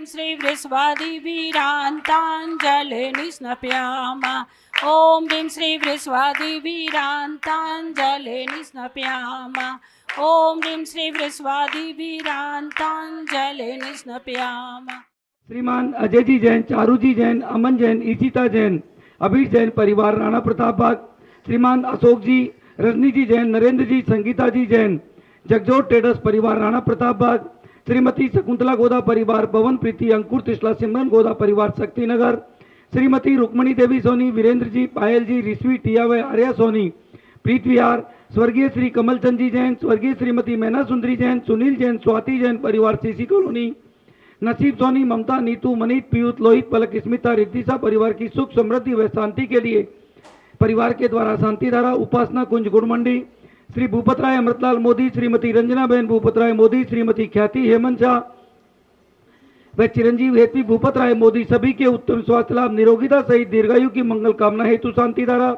ह्रीं श्री वृषवादिवीरान्ताञ्जलिं स्नपयामः। ॐ ह्रीं श्री वृषवादिवीरान्ताञ्जलिं स्नपयामः। ॐ ह्रीं श्री वृषवादिवीरान्ताञ्जलिं स्नपयामः। श्रीमान अजय जी जैन, चारू जी जैन, अमन जैन, ईशिता जैन, अभीर जैन परिवार राणा प्रताप बाग। श्रीमान अशोक जी, रजनी जी जैन, नरेंद्र जी, संगीता जी जैन, जगजोत ट्रेडर्स परिवार राणा प्रताप बाग। श्रीमती शकुंतला गोदा परिवार, पवन प्रीति, अंकुर तिसला, सिमरन गोदा परिवार शक्तिनगर। श्रीमती रुक्मणी देवी सोनी, वीरेंद्र जी, पायल जी, ऋषि टियावे, आर्या सोनी, प्रीत विहार। स्वर्गीय श्री कमलचंद जी जैन, स्वर्गीय श्रीमती मैना सुंदरी जैन, सुनील जैन, स्वाति जैन परिवार सीसी कॉलोनी। नसीब सोनी, ममता, नीतू, मनीत, पीयूष, लोहित, पलक, स्मिता, रिद्धिसा परिवार की सुख समृद्धि व शांति के लिए परिवार के द्वारा शांति धारा उपासना कुंज गुड़मंडी। श्री भूपत राय अमृतलाल मोदी, श्रीमती रंजना बहन भूपत राय मोदी, श्रीमती ख्याति हेमंत शाह व चिरंजीव हेतवी भूपत राय मोदी सभी के उत्तम स्वास्थ्य लाभ, निरोगिता सहित दीर्घायु की मंगल कामना हेतु शांति धारा।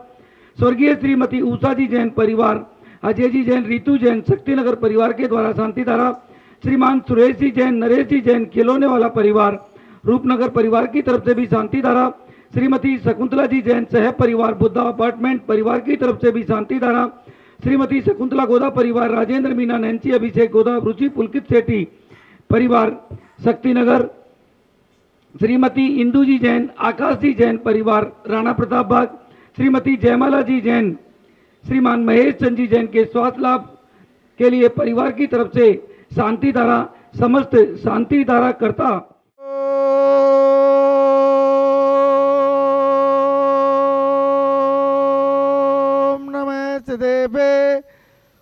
स्वर्गीय श्रीमती उषा जी जैन परिवार, अजय जी जैन, रीतू जैन, शक्तिनगर परिवार के द्वारा शांति धारा। श्रीमान सुरेश जी जैन, नरेश जी जैन, खिलौने वाला परिवार रूपनगर परिवार की तरफ से भी शांति धारा। श्रीमती शकुंतला जी जैन, सह परिवार बुद्धा अपार्टमेंट परिवार की तरफ से भी शांति धारा। श्रीमती शकुंतला गोदा परिवार, राजेंद्र मीना, नैन्सी, अभिषेक गोदा, रुचि, पुलकित सेठी परिवार शक्तिनगर। श्रीमती इंदू जी जैन, आकाश जी जैन परिवार राणा प्रताप बाग। श्रीमती जयमाला जी जैन, श्रीमान महेश चंद जी जैन के स्वास्थ्य लाभ के लिए परिवार की तरफ से शांति धारा, समस्त शांति धारा करता। ओम नमः सिद्धेभ्ये,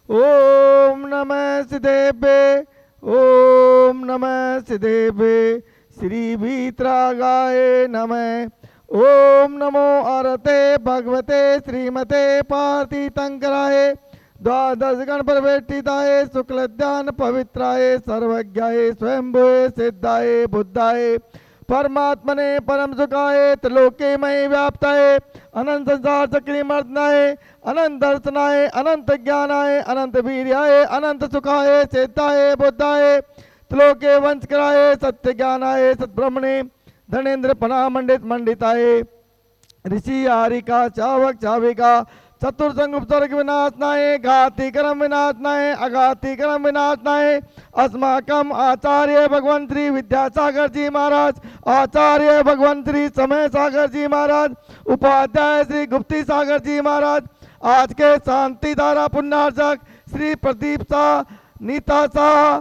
ओम नमः सिद्धेभ्ये, ओम नमः सिद्धेभ्ये। श्री भीतरागाय नमः। ओम नमो आरते भगवते श्रीमते पार्थितंकराय द्वादश गण प्रवेष्टिताय शुक्लध्यान पवित्राय सर्वज्ञाय स्वयंभुवे सिद्धाय बुद्धाय परमात्मने परम सुखाय त्रिलोके मय व्याप्ताय अनंत संसार चक्री मर्दनाय अनंत दर्शनाय अनंत ज्ञानाय अनंत वीर्याय अनंत सुखाय सिद्धाय बुद्धाय त्रिलोके वंशकराय सत्य ज्ञानाय सद्ब्रह्मणे धनेन्द्र पना मंडित मंडिताय ऋषि हारिका चावक चाविका चतुर्संग उपसर्ग विनाशनाय घाति कर्म विनाशनाय अघाति कर्म विनाशनाय अस्माकम आचार्य भगवान श्री विद्यासागर जी महाराज, आचार्य भगवान श्री समय सागर जी महाराज, उपाध्याय श्री गुप्ती सागर जी महाराज, आज के शांति धारा पुण्यार्चक श्री प्रदीप शाह, नीता शाह,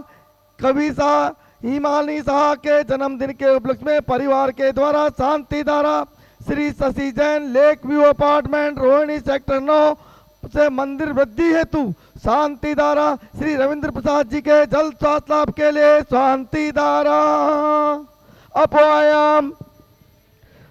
कवि शाह, हिमानी शाह के जन्मदिन के उपलक्ष्य में परिवार के द्वारा शांति धारा Shri Shashi Jain, lake view apartment, Rohini sector 9 से मंदिर वृद्धि हेतु शांति धारा। श्री रविंद्र प्रसाद जी के जल्द स्वास्थ्य लाभ के लिए शांति धारा। अपोयाम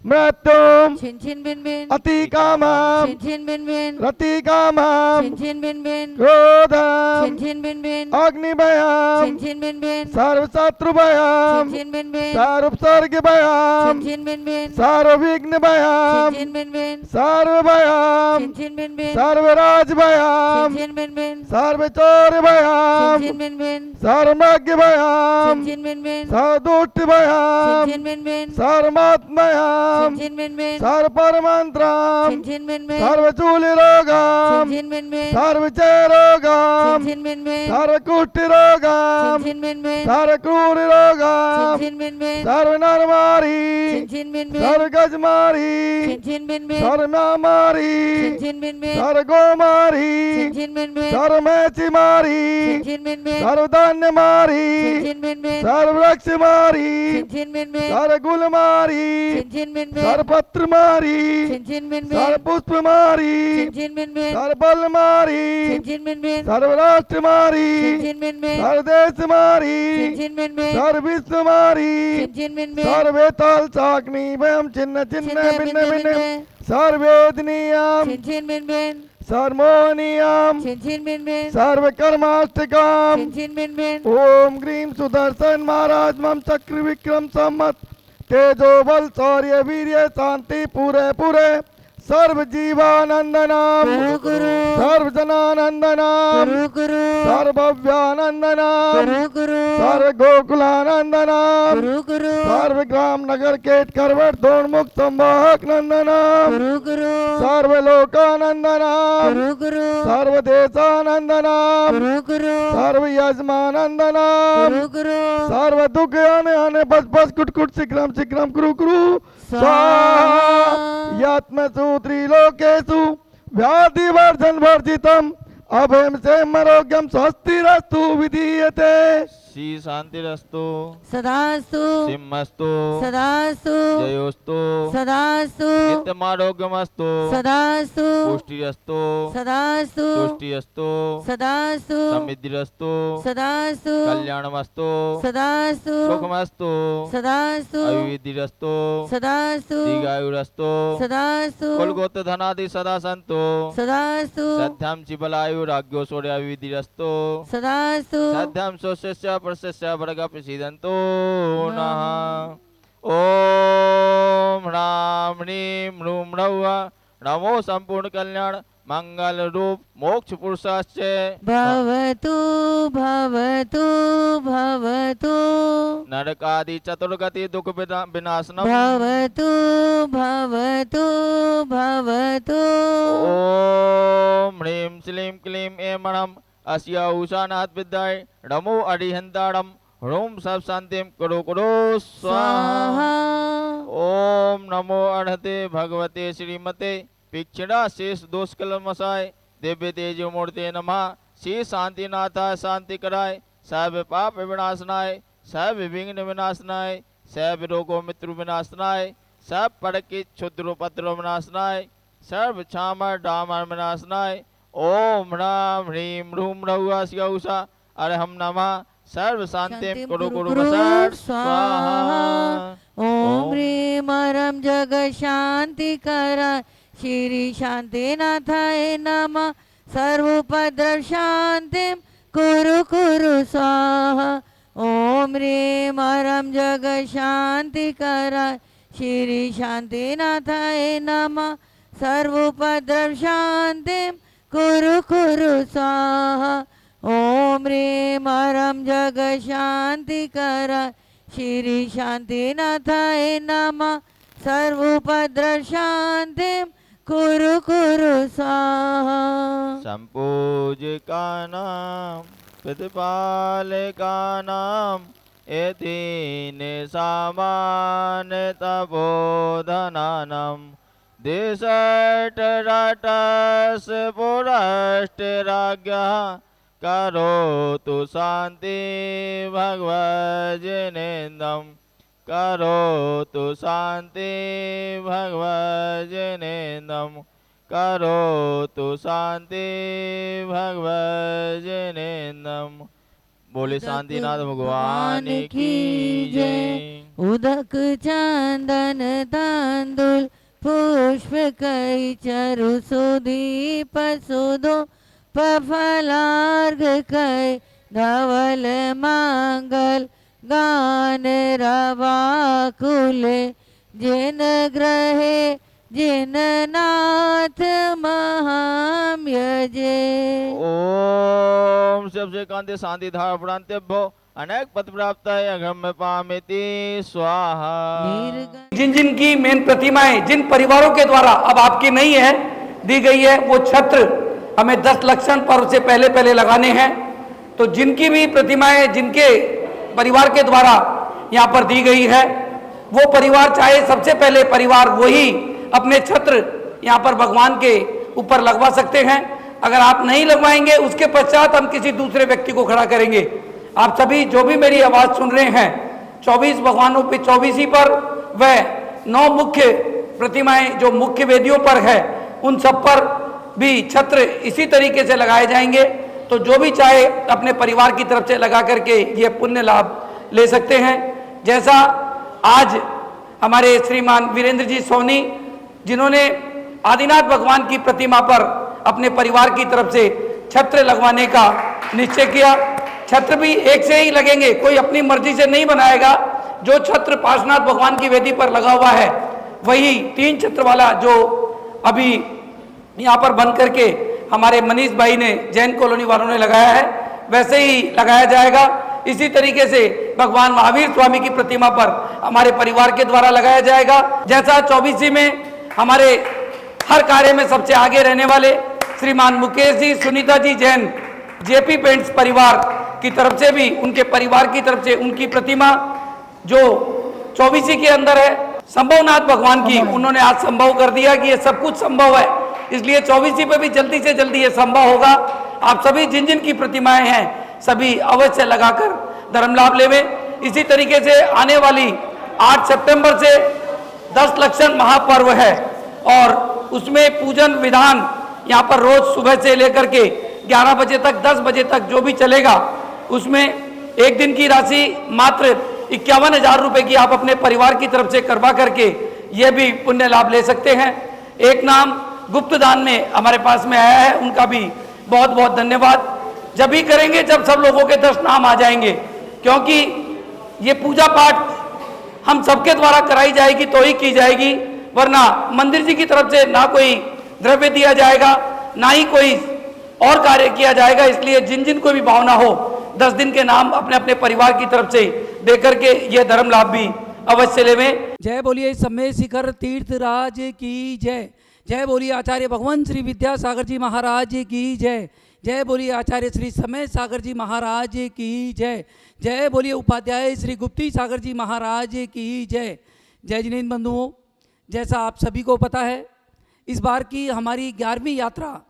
मृत्युम छिन छिन बिन बिन अति कामम छिन छिन बिन बिन रति कामम छिन छिन बिन बिन क्रोधम छिन छिन बिन बिन अग्नि भयम छिन छिन बिन बिन सर्व शत्रु भयम छिन छिन बिन बिन सर्व सर्ग भयम छिन छिन बिन बिन सर्व विघ्न भयम छिन छिन बिन बिन सर्व भयम छिन छिन बिन बिन सर्व राज भयम छिन छिन बिन बिन सर्व चोर भयम छिन बिन बिन सर्वज्ञ भयम छिन बिन बिन सर्वदुष्ट भयम छिन बिन बिन सर्वात्मयम छिन बिन बिन सर्व परमंत्रम छिन बिन बिन सर्वचूल रोगम छिन बिन बिन सर्वचय रोगम छिन बिन बिन सर्व कुष्ठ रोगम छिन बिन बिन सर्व क्रूर रोगम छिन बिन बिन सर्व नरमारी छिन बिन बिन सर्व गजमारी छिन बिन बिन सर्व मारी छिन बिन बिन सर्व गोमारी छिन बिन बिन सर्व मैची मारी छिन बिन बिन सर्व धान्य मारी छिन बिन बिन सर्व वृक्ष मारी छिन बिन बिन सर्व गुल मारी छिन बिन बिन सर्व पत्र मारी छिन बिन सर्व बिन पुष्प मारी छिन बिन बिन सर्व बल मारी छिन बिन बिन सर्व राष्ट्र मारी छिन बिन बिन सर्व देश मारी छिन बिन बिन सर्व विश्व मारी छिन बिन बिन सर्वे तल साग्नि वयम छिन्न छिन्न भिन्न भिन्न सर्वेदनीयम छिन बिन बिन सर्वमोहनीयम छिन बिन बिन सर्व कर्माष्टकम छिन बिन बिन ओम ग्रीम सुदर्शन महाराज मम चक्र विक्रम सम्मत तेजो बल शौर्य वीर्य शांति पूरे पूरे सर्वजीवानंदनम कुरु कुरु सर्वजनानंदनम कुरु कुरु सर्वभव्यानंदनम कुरु कुरु सर्वगोकुलानंदनम कुरु कुरु सर्वग्राम नगर केट करवट दोन्मुख संवाहक नंदनम कुरु कुरु सर्वलोकानंदनम कुरु कुरु सर्वदेशानंदनम कुरु कुरु सर्वयजमानंदनम कुरु कुरु सर्व दुख आने आने बस बस कुट कुट शिक्रम शिक्रम कुरु कुरु स्वाहा यात्मसु त्रिलोकेषु व्याधि वर्जन वर्जितम अभयम से मरोग्यम स्वस्तिरस्तु विधीयते श्री शांतिरस्तु सदास्तु सिंहस्तु सदास्तु जयोस्तु सदास्तु नित्यमारोग्यमस्तु सदास्तु पुष्टिरस्तु सदास्तु तुष्टिरस्तु सदास्तु समृद्धिरस्तु सदास्तु कल्याणमस्तु सदास्तु सुखमस्तु सदास्तु अविधिरस्तु सदास्तु दीर्घायुरस्तु सदास्तु कुलगोत्र धनादि सदा सन्तु सदास्तु सद्यं चिबलायुराग्यो सूर्याविधिरस्तु सदास्तु सद्यं स्वस्य प्रशस्य वर्ग प्रसीदन्तु नः ओम ह्रां ह्रीं ह्रूं ह्रौः नमो संपूर्ण कल्याण मंगल रूप मोक्ष पुरुषाश्च भवतु भवतु भवतु नरकादि चतुर्गति दुख विनाशनम भवतु भवतु भवतु ओम ह्रीं श्लीं क्लीं ऐं अस्या उषानाथ विद्याय नमो अरिहंताड़म ह्रूं सब शांतिम कुरु कुरु स्वाहा ओम नमो अर्हते भगवते श्रीमते पिक्षिणा शेष दोष कलमसाय दिव्य तेज मूर्ते नमः श्री शांतिनाथाय शांति कराय सर्व पाप विनाशनाय सर्व विघ्न विनाशनाय सर्व रोगो मित्रु विनाशनाय सब पर की क्षुद्र उपद्रव विनाशनाय सर्व क्षामर डामर विनाशनाय ओम ह्रां ह्रीं ह्रूं ह्रौः स्यौषा अर्हं नमः सर्व शांतिं कुरु कुरु वसत् स्वाहा ओम ह्रीं मरम जग शांति कराय श्री शांतिनाथाय नमः सर्वोपद्रव शांतिं कुरु कुरु स्वाहा ओम ह्रीं मरम जग शांति कराय श्री शांतिनाथाय नमः सर्वोपद्रव शांतिं कुरु कुरु स्वाहा ओम ह्रीं मरम जग शांति कराय श्री शांतिनाथाय नमः सर्वोपद्रव शांतिं कुरु कुरु स्वाहा सम्पूज्यकानां प्रतिपालकानां एतेन सामान्यतबोधनानां देशटराटस् पुरष्टराज्ञः करोतु शान्ति भगवज्जनेन्दं करोतु शान्ति भगवज्जनेन्दं करोतु शान्ति भगवज्जनेन्दं बोले शांतिनाथ भगवान की जय। उदक चंदन तांदूल पुष्प कई चरु सुदीप सुदो पफलार्घ कई धवल मांगल गान रवाकुले जिन ग्रहे जिन नाथ महाम यजे। ओम सबसे कांति शांति धारा प्रांत्यभ्यो अनेक पद प्राप्त है अगम्य पामिति स्वाहा। जिन जिन की मेन प्रतिमाएं जिन परिवारों के द्वारा अब आपकी नहीं है दी गई है वो छत्र हमें 10 लक्षण पर्व से पहले पहले लगाने हैं। तो जिनकी भी प्रतिमाएं जिनके परिवार के द्वारा यहाँ पर दी गई है वो परिवार चाहे सबसे पहले परिवार वही अपने छत्र यहाँ पर भगवान के ऊपर लगवा सकते हैं। अगर आप नहीं लगवाएंगे उसके पश्चात हम किसी दूसरे व्यक्ति को खड़ा करेंगे। आप सभी जो भी मेरी आवाज सुन रहे हैं 24 भगवानों पे 24 ही पर व 9 मुख्य प्रतिमाएं जो मुख्य वेदियों पर है उन सब पर भी छत्र इसी तरीके से लगाए जाएंगे। तो जो भी चाहे अपने परिवार की तरफ से लगा करके ये पुण्य लाभ ले सकते हैं। जैसा आज हमारे श्रीमान वीरेंद्र जी सोनी जिन्होंने आदिनाथ भगवान की प्रतिमा पर अपने परिवार की तरफ से छत्र लगवाने का निश्चय किया। छत्र भी एक से ही लगेंगे, कोई अपनी मर्जी से नहीं बनाएगा। जो छत्र पार्श्वनाथ भगवान की वेदी पर लगा हुआ है वही 3 छत्र वाला जो अभी यहाँ पर बंद करके हमारे मनीष भाई ने, जैन कॉलोनी वालों ने लगाया है, वैसे ही लगाया जाएगा। इसी तरीके से भगवान महावीर स्वामी की प्रतिमा पर हमारे परिवार के द्वारा लगाया जाएगा। जैसा 24 में हमारे हर कार्य में सबसे आगे रहने वाले श्रीमान मुकेश जी, सुनीता जी जैन, जेपी पेंट्स परिवार की तरफ से भी, उनके परिवार की तरफ से उनकी प्रतिमा जो 24 के अंदर है, संभवनाथ भगवान की, उन्होंने आज संभव कर दिया कि ये सब कुछ संभव है, इसलिए 24 पे भी जल्दी से जल्दी ये संभव होगा। आप सभी जिन जिन की प्रतिमाएं हैं सभी अवश्य लगाकर धर्म लाभ लेवें। इसी तरीके से आने वाली 8 सितंबर से 10 लक्षण महापर्व है और उसमें पूजन विधान यहाँ पर रोज सुबह से लेकर के 11 बजे तक, 10 बजे तक जो भी चलेगा, उसमें एक दिन की राशि मात्र 51,000 रुपये की आप अपने परिवार की तरफ से करवा करके ये भी पुण्य लाभ ले सकते हैं। एक नाम गुप्त दान में हमारे पास में आया है, उनका भी बहुत बहुत धन्यवाद। जब भी करेंगे जब सब लोगों के 10 नाम आ जाएंगे, क्योंकि ये पूजा पाठ हम सबके द्वारा कराई जाएगी तो ही की जाएगी, वरना मंदिर जी की तरफ से ना कोई द्रव्य दिया जाएगा, ना ही कोई और कार्य किया जाएगा। इसलिए जिन जिन को भी भावना हो 10 दिन के नाम अपने अपने परिवार की तरफ से दे करके ये धर्म लाभ भी अवश्य लेवें। जय बोलिए समय शिखर तीर्थ राज की जय। जय बोलिए आचार्य भगवान श्री विद्यासागर जी महाराज की जय। जय बोलिए आचार्य श्री समय सागर जी महाराज की जय। जय बोलिए उपाध्याय श्री गुप्ती सागर जी महाराज की जय। जय जिनेन्द्र बंधुओं, जैसा आप सभी को पता है, इस बार की हमारी 11वीं यात्रा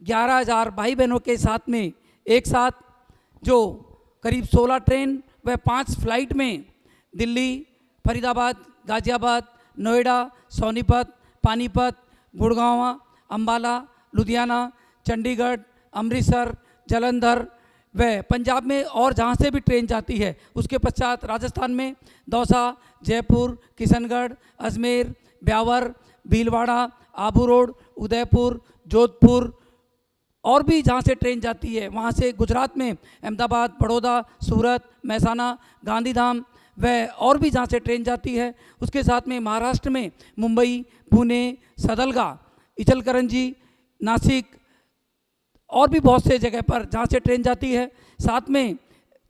11,000 भाई बहनों के साथ में एक साथ, जो करीब 16 ट्रेन व 5 फ्लाइट में दिल्ली, फरीदाबाद, गाजियाबाद, नोएडा, सोनीपत, पानीपत, गुड़गांव, अंबाला, लुधियाना, चंडीगढ़, अमृतसर, जालंधर व पंजाब में और जहाँ से भी ट्रेन जाती है, उसके पश्चात राजस्थान में दौसा, जयपुर, किशनगढ़, अजमेर, ब्यावर, भीलवाड़ा, आबू रोड, उदयपुर, जोधपुर और भी जहाँ से ट्रेन जाती है, वहाँ से गुजरात में अहमदाबाद, बड़ौदा, सूरत, महसाना, गांधीधाम व और भी जहाँ से ट्रेन जाती है, उसके साथ में महाराष्ट्र में मुंबई, पुणे, सदलगा, इचलकरंजी, नासिक और भी बहुत से जगह पर जहाँ से ट्रेन जाती है। साथ में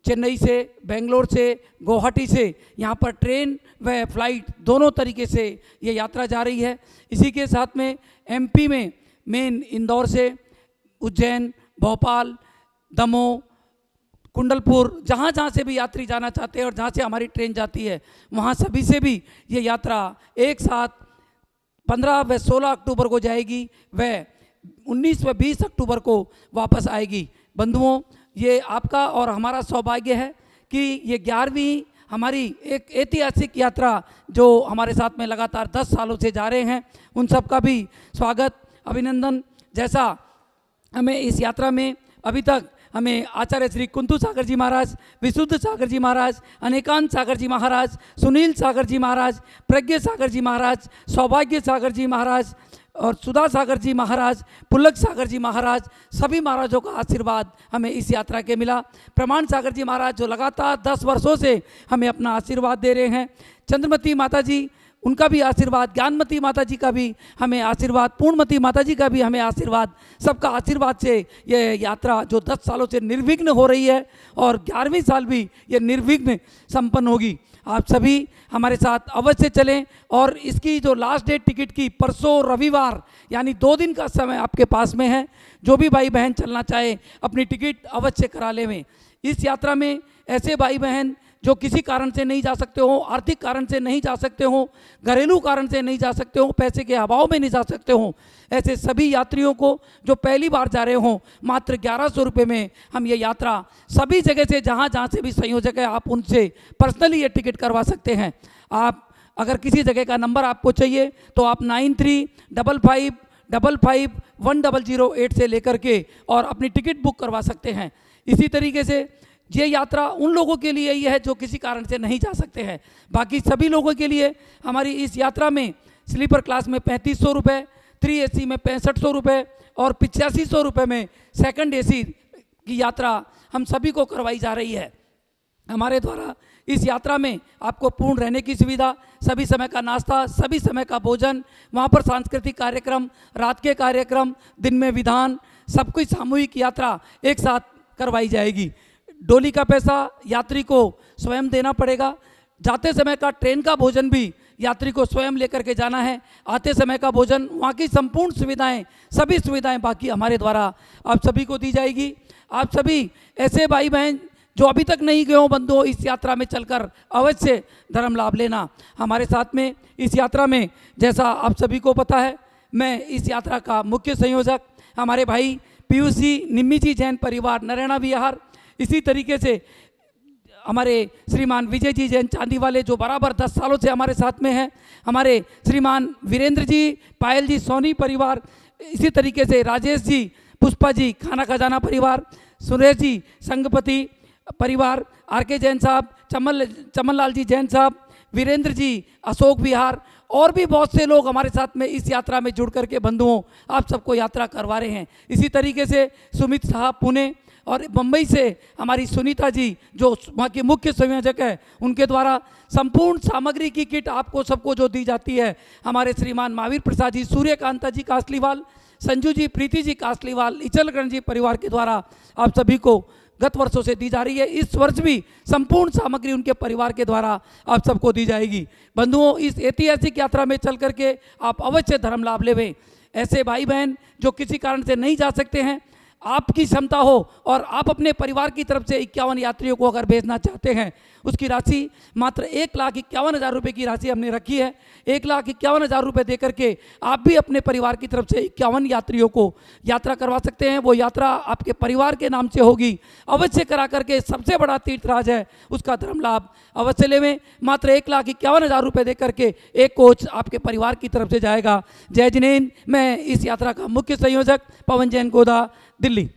चेन्नई से, बेंगलोर से, गुवाहाटी से यहाँ पर ट्रेन व फ्लाइट दोनों तरीके से ये यात्रा जा रही है। इसी के साथ में एमपी में मेन इंदौर से उज्जैन, भोपाल, दमोह, कुंडलपुर, जहाँ जहाँ से भी यात्री जाना चाहते हैं और जहाँ से हमारी ट्रेन जाती है, वहाँ सभी से भी ये यात्रा एक साथ 15 व 16 अक्टूबर को जाएगी व 19 व 20 अक्टूबर को वापस आएगी। बंधुओं, ये आपका और हमारा सौभाग्य है कि ये 11वीं हमारी एक ऐतिहासिक यात्रा जो हमारे साथ में लगातार 10 सालों से जा रहे हैं, उन सब का भी स्वागत, अभिनंदन। जैसा हमें इस यात्रा में अभी तक हमें आचार्य श्री कुंतु सागर जी महाराज, विशुद्ध सागर जी महाराज, अनेकांत सागर जी महाराज, सुनील सागर जी महाराज, प्रज्ञ सागर जी महाराज, सौभाग्य सागर जी महाराज और सुधा सागर जी महाराज, पुलक सागर जी महाराज, सभी महाराजों का आशीर्वाद हमें इस यात्रा के मिला। प्रमाण सागर जी महाराज जो लगातार 10 वर्षों से हमें अपना आशीर्वाद दे रहे हैं, चंद्रमती माता जी, उनका भी आशीर्वाद, ज्ञानमती माता जी का भी हमें आशीर्वाद, पूर्णमती माता जी का भी हमें आशीर्वाद, सबका आशीर्वाद से ये यात्रा जो 10 सालों से निर्विघ्न हो रही है और 11वीं साल भी ये निर्विघ्न संपन्न होगी। आप सभी हमारे साथ अवश्य चलें और इसकी जो लास्ट डेट टिकट की परसों रविवार यानी 2 दिन का समय आपके पास में है। जो भी भाई बहन चलना चाहे अपनी टिकट अवश्य करा लें। इस यात्रा में ऐसे भाई बहन जो किसी कारण से नहीं जा सकते हो, आर्थिक कारण से नहीं जा सकते हो, घरेलू कारण से नहीं जा सकते हो, पैसे के अभाव में नहीं जा सकते हो, ऐसे सभी यात्रियों को जो पहली बार जा रहे हो, मात्र 1100 रुपये में हम ये यात्रा सभी जगह से जहाँ से भी संयोजक है आप उनसे पर्सनली ये टिकट करवा सकते हैं। आप अगर किसी जगह का नंबर आपको चाहिए तो आप 9355551008 से लेकर के और अपनी टिकट बुक करवा सकते हैं। इसी तरीके से ये यात्रा उन लोगों के लिए ही है जो किसी कारण से नहीं जा सकते हैं। बाकी सभी लोगों के लिए हमारी इस यात्रा में स्लीपर क्लास में 3500 रुपये, 3 AC में 6500 रुपये और 8500 रुपये में सेकंड AC की यात्रा हम सभी को करवाई जा रही है। हमारे द्वारा इस यात्रा में आपको पूर्ण रहने की सुविधा, सभी समय का नाश्ता, सभी समय का भोजन, वहाँ पर सांस्कृतिक कार्यक्रम, रात के कार्यक्रम, दिन में विधान, सब कुछ सामूहिक यात्रा एक साथ करवाई जाएगी। डोली का पैसा यात्री को स्वयं देना पड़ेगा। जाते समय का ट्रेन का भोजन भी यात्री को स्वयं लेकर के जाना है। आते समय का भोजन, वहाँ की संपूर्ण सुविधाएं, सभी सुविधाएं बाकी हमारे द्वारा आप सभी को दी जाएगी। आप सभी ऐसे भाई बहन जो अभी तक नहीं गए हो बंधुओं, इस यात्रा में चलकर अवश्य धर्म लाभ लेना। हमारे साथ में इस यात्रा में, जैसा आप सभी को पता है, मैं इस यात्रा का मुख्य संयोजक हमारे भाई पीयूष जी, निम्मी जी जैन परिवार नरैना विहार, इसी तरीके से हमारे श्रीमान विजय जी जैन चांदी वाले जो बराबर 10 सालों से हमारे साथ में हैं, हमारे श्रीमान वीरेंद्र जी, पायल जी सोनी परिवार, इसी तरीके से राजेश जी, पुष्पा जी खाना खजाना परिवार, सुरेश जी संगपति परिवार, आर के जैन साहब, चमन लाल जी जैन साहब, वीरेंद्र जी अशोक विहार, और भी बहुत से लोग हमारे साथ में इस यात्रा में जुड़ करके बंधुओं आप सबको यात्रा करवा रहे हैं। इसी तरीके से सुमित साहब पुणे और मुंबई से हमारी सुनीता जी जो वहाँ की मुख्य संयोजक है, उनके द्वारा संपूर्ण सामग्री की किट आपको सबको जो दी जाती है, हमारे श्रीमान महावीर प्रसाद जी, सूर्यकांता जी कासलीवाल, संजू जी, प्रीति जी कासलीवाल, इचलकरण जी परिवार के द्वारा आप सभी को गत वर्षों से दी जा रही है। इस वर्ष भी संपूर्ण सामग्री उनके परिवार के द्वारा आप सबको दी जाएगी। बंधुओं, इस ऐतिहासिक यात्रा में चल करके आप अवश्य धर्म लाभ लेवें। ऐसे भाई बहन जो किसी कारण से नहीं जा सकते हैं, आपकी क्षमता हो और आप अपने परिवार की तरफ से 51 यात्रियों को अगर भेजना चाहते हैं, उसकी राशि मात्र 1,51,000 रुपये की राशि हमने रखी है। 1,51,000 रुपये दे करके आप भी अपने परिवार की तरफ से 51 यात्रियों को यात्रा करवा सकते हैं। वो यात्रा आपके परिवार के नाम से होगी। अवश्य करा करके, सबसे बड़ा तीर्थराज है, उसका धर्म लाभ अवश्य लेवें। मात्र 1,51,000 रुपये दे करके एक कोच आपके परिवार की तरफ से जाएगा। जय जिनेन्द्र। मैं इस यात्रा का मुख्य संयोजक पवन जैन गोदा, दिल्ली।